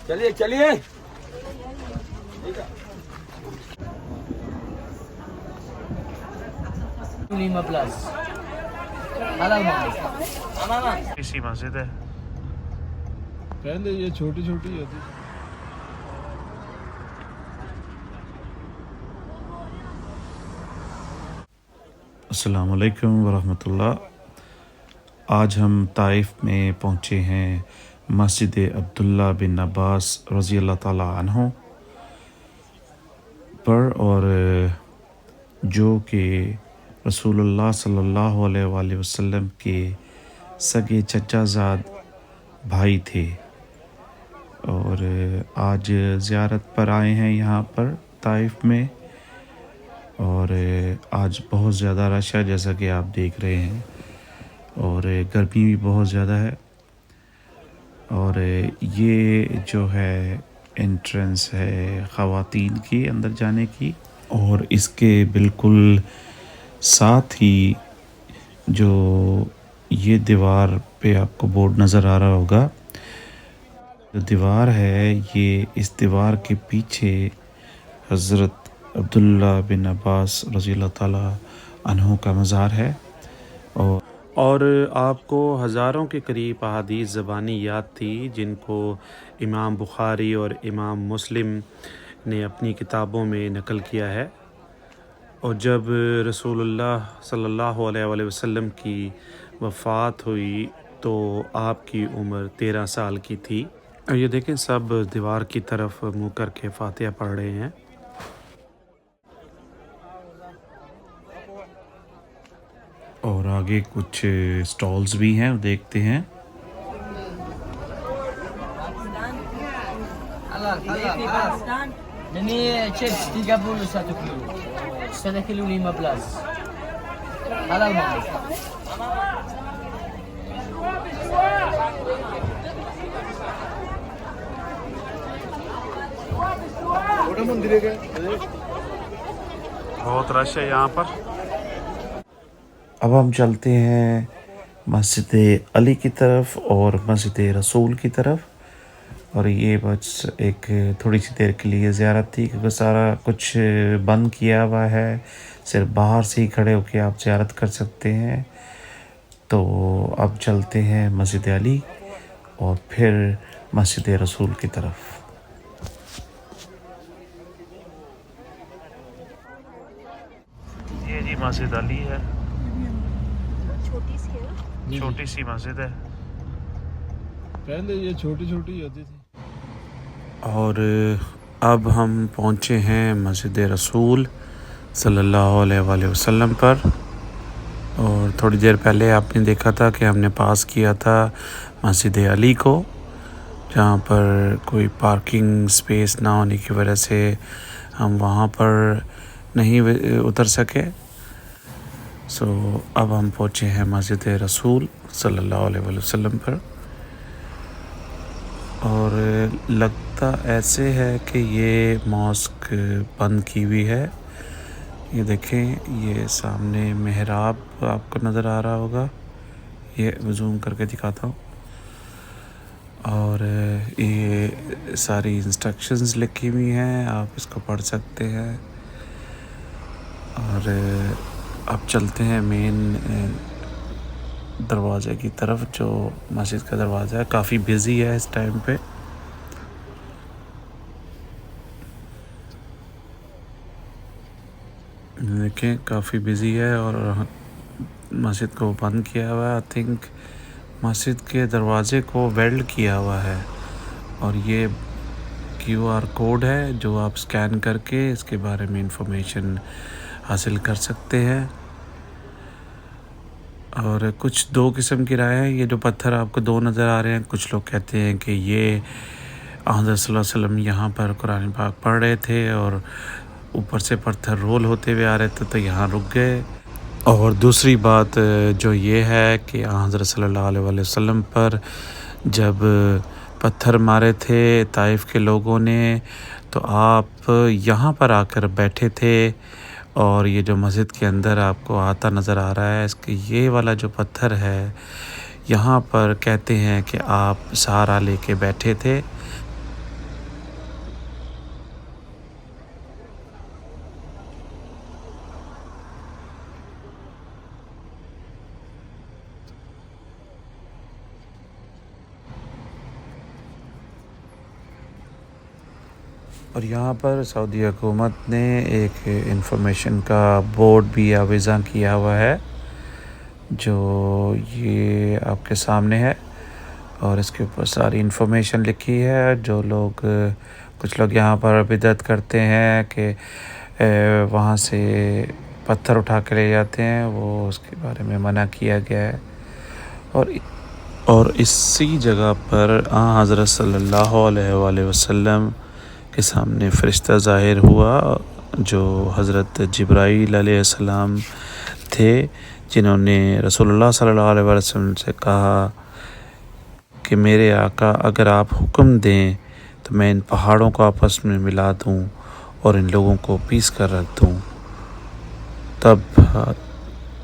चलिए चलिए। Lima Plus. Halal mohammed. इसी मस्जिद है। पहले ये छोटी छोटी होती। अस्सलाम वालेकुम वरहमतुल्लाह। आज हम ताइफ में पहुँचे हैं मस्जिद अब्दुल्ला बिन अब्बास रज़ी अल्लाह ताला अन्हु पर, और जो कि रसूलुल्लाह सल्लल्लाहु अलैहि वसल्लम के सगे चचाज़ाद भाई थे। और आज ज़ियारत पर आए हैं यहाँ पर ताइफ में। और आज बहुत ज़्यादा रश है जैसा कि आप देख रहे हैं, और गर्मी भी बहुत ज़्यादा है। और ये जो है एंट्रेंस है ख़वातीन की अंदर जाने की, और इसके बिल्कुल साथ ही जो ये दीवार पे आपको बोर्ड नज़र आ रहा होगा, जो दीवार है ये, इस दीवार के पीछे हज़रत अब्दुल्ला बिन अब्बास रज़ियल्लाहु ताला अन्हु का मज़ार है। और आपको हज़ारों के करीब अहादीस ज़बानी याद थी जिनको इमाम बुखारी और इमाम मुस्लिम ने अपनी किताबों में नकल किया है। और जब रसूलुल्लाह सल्लल्लाहु अलैहि वसल्लम की वफ़ात हुई तो आपकी उम्र 13 साल की थी। और ये देखें, सब दीवार की तरफ मुँह करके फ़ातिहा पढ़ रहे हैं। और आगे कुछ स्टॉल्स भी हैं, देखते हैं। Ini chips 31 kilo. 1 kilo 5 plus. Halal mohammed. बहुत रश है यहाँ पर। अब हम चलते हैं मस्जिद अली की तरफ और मस्जिद रसूल की तरफ। और ये बस एक थोड़ी सी देर के लिए ज़ियारत थी, क्योंकि सारा कुछ बंद किया हुआ है, सिर्फ बाहर से ही खड़े होकर आप ज़ियारत कर सकते हैं। तो अब चलते हैं मस्जिद अली और फिर मस्जिद रसूल की तरफ। ये जी मस्जिद अली है, छोटी सी मस्जिद है। पहले ये छोटी छोटी होती थी। और अब हम पहुँचे हैं मस्जिद रसूल सल्लल्लाहु अलैहि वसल्लम पर। और थोड़ी देर पहले आपने देखा था कि हमने पास किया था मस्जिद अली को, जहाँ पर कोई पार्किंग स्पेस ना होने की वजह से हम वहाँ पर नहीं उतर सके। सो अब हम पहुँचे हैं मस्जिद रसूल सल्लल्लाहु अलैहि वसल्लम पर। और लगता ऐसे है कि ये मॉस्क बंद की हुई है। ये देखें, ये सामने मेहराब आपको नज़र आ रहा होगा, ये जूम करके दिखाता हूँ। और ये सारी इंस्ट्रक्शंस लिखी हुई हैं, आप इसको पढ़ सकते हैं। और अब चलते हैं मेन दरवाज़े की तरफ, जो मस्जिद का दरवाज़ा है। काफ़ी बिज़ी है इस टाइम पे। देखें, काफ़ी बिज़ी है और मस्जिद को बंद किया हुआ है। आई थिंक मस्जिद के दरवाज़े को वेल्ड किया हुआ है। और ये QR कोड है जो आप स्कैन करके इसके बारे में इंफॉर्मेशन हासिल कर सकते हैं। और कुछ दो किस्म की राय है। ये जो पत्थर आपको दो नज़र आ रहे हैं, कुछ लोग कहते हैं कि ये हज़रत सल्लल्लाहु अलैहि वसल्लम यहाँ पर कुरान पाक पढ़ रहे थे और ऊपर से पत्थर रोल होते हुए आ रहे थे तो यहाँ रुक गए। और दूसरी बात जो ये है कि हज़रत सल्लल्लाहु अलैहि वसल्लम पर जब पत्थर मारे थे ताइफ के लोगों ने, तो आप यहाँ पर आकर बैठे थे। और ये जो मस्जिद के अंदर आपको आता नज़र आ रहा है, इसके ये वाला जो पत्थर है यहाँ पर कहते हैं कि आप सहारा लेके बैठे थे। और यहाँ पर सऊदी हुकूमत ने एक इंफॉर्मेशन का बोर्ड भी आवेज़ा किया हुआ है, जो ये आपके सामने है, और इसके ऊपर सारी इन्फॉर्मेशन लिखी है। जो लोग कुछ लोग यहाँ पर बिदअत करते हैं कि वहाँ से पत्थर उठा के ले जाते हैं, वो उसके बारे में मना किया गया है। और इसी जगह पर हज़रत सल्लल्लाहु अलैहि वसल्लम के सामने फ़रिश्ता ज़ाहिर हुआ, जो हज़रत जिब्राईल अलैहिस्सलाम थे, जिन्होंने रसूलुल्लाह सल्लल्लाहु अलैहि वसल्लम से कहा कि मेरे आका, अगर आप हुक्म दें तो मैं इन पहाड़ों को आपस में मिला दूं और इन लोगों को पीस कर रख दूं। तब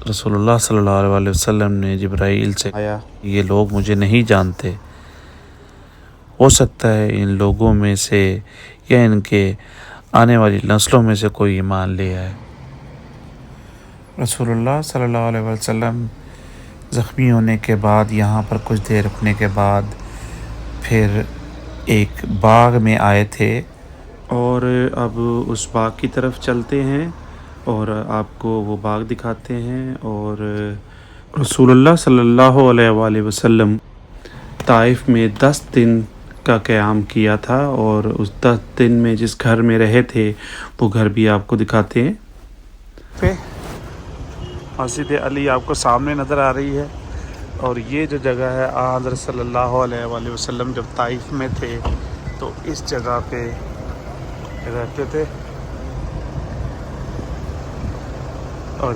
रसूलुल्लाह सल्लल्लाहु अलैहि वसल्लम ने जिब्राईल से कहा, ये लोग मुझे नहीं जानते, हो सकता है इन लोगों में से या इनके आने वाली नस्लों में से कोई ईमान ले आए। रसूलुल्लाह सल्लल्लाहु अलैहि वसल्लम ज़ख्मी होने के बाद, यहाँ पर कुछ देर रुकने के बाद, फिर एक बाग में आए थे। और अब उस बाग की तरफ चलते हैं और आपको वो बाग दिखाते हैं। और रसूलुल्लाह सल्लल्लाहु अलैहि वसल्लम ताइफ में 10 दिन का क़याम किया था, और उस 10 दिन में जिस घर में रहे थे वो घर भी आपको दिखाते हैं। पे मस्जिद अली आपको सामने नज़र आ रही है, और ये जो जगह है, हज़रत सल्लल्लाहु अलैहि वसल्लम जब ताइफ में थे तो इस जगह पे रहते थे। और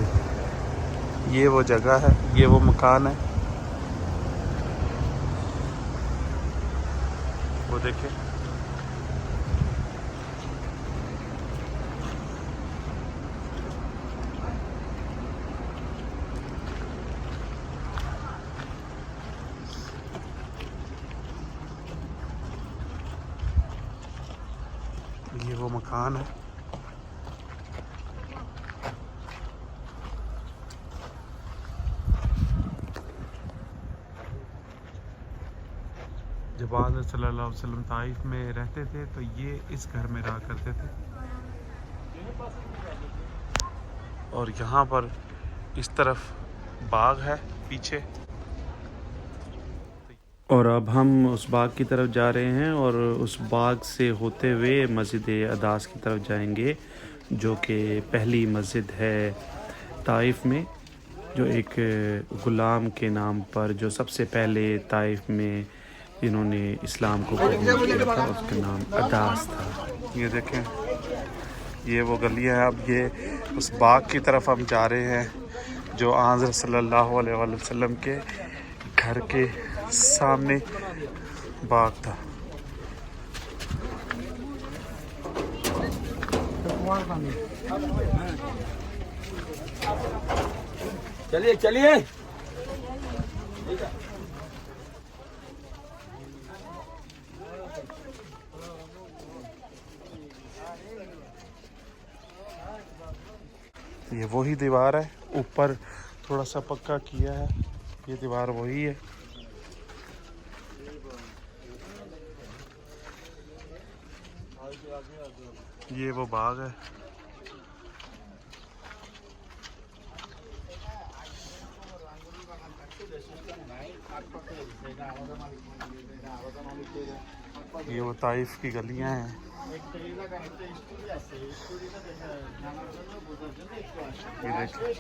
ये वो जगह है, ये वो मकान है, वो देखें। ये वो मकान है। जब हज़रत सल्लल्लाहु अलैहि वसल्लम ताइफ में रहते थे तो ये इस घर में रहा करते थे। और यहाँ पर इस तरफ बाग है पीछे। और अब हम उस बाग की तरफ जा रहे हैं, और उस बाग से होते हुए मस्जिद अदास की तरफ जाएंगे, जो कि पहली मस्जिद है ताइफ में, जो एक ग़ुलाम के नाम पर, जो सबसे पहले ताइफ में जिन्होंने इस्लाम को कबूल किया था, उसका नाम अदास था। ये देखें, ये वो गलियाँ है। अब ये उस बाग की तरफ हम जा रहे हैं, जो हज़रत सल्लल्लाहु अलैहि वसल्लम के घर के सामने बाग था। चलिए चलिए। ये वही दीवार है, ऊपर थोड़ा सा पक्का किया है, ये दीवार वही है। ये वो बाग है। ये वो ताइफ की गलियां हैं। ये देखिए,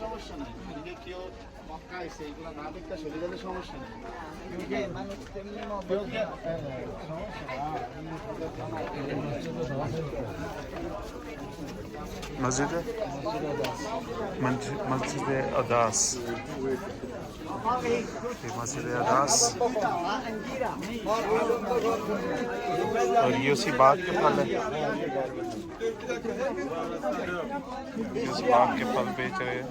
मस्जिद अदास, मस्जिद अदास। और ये उसी बाग के फल है, इस बाग के फल बेच रहे हैं।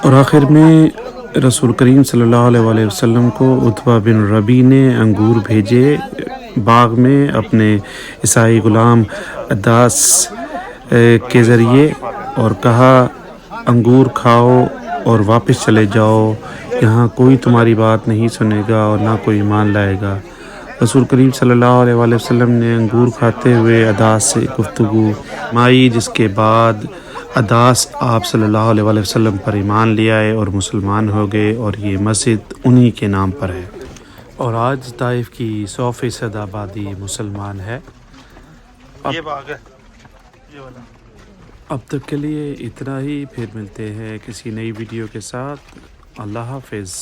और आखिर में रसूल करीम सल्लल्लाहु अलैहि वसल्लम को उतबा बिन रबी ने अंगूर भेजे बाग में अपने ईसाई ग़ुलाम अदास के ज़रिए, और कहा, अंगूर खाओ और वापस चले जाओ, यहाँ कोई तुम्हारी बात नहीं सुनेगा और ना कोई ईमान लाएगा। रसूल करीम सल्लल्लाहु अलैहि वसल्लम ने अंगूर खाते हुए अदास से गुफ्तगू माई, जिसके बाद अदास आप सल्लल्लाहु अलैहि वसल्लम पर ईमान ले आए और मुसलमान हो गए, और ये मस्जिद उन्हीं के नाम पर है। और आज ताइफ की 100% आबादी मुसलमान है। ये बाग है, ये वाला। अब तक के लिए इतना ही, फिर मिलते हैं किसी नई वीडियो के साथ। अल्लाह हाफिज़।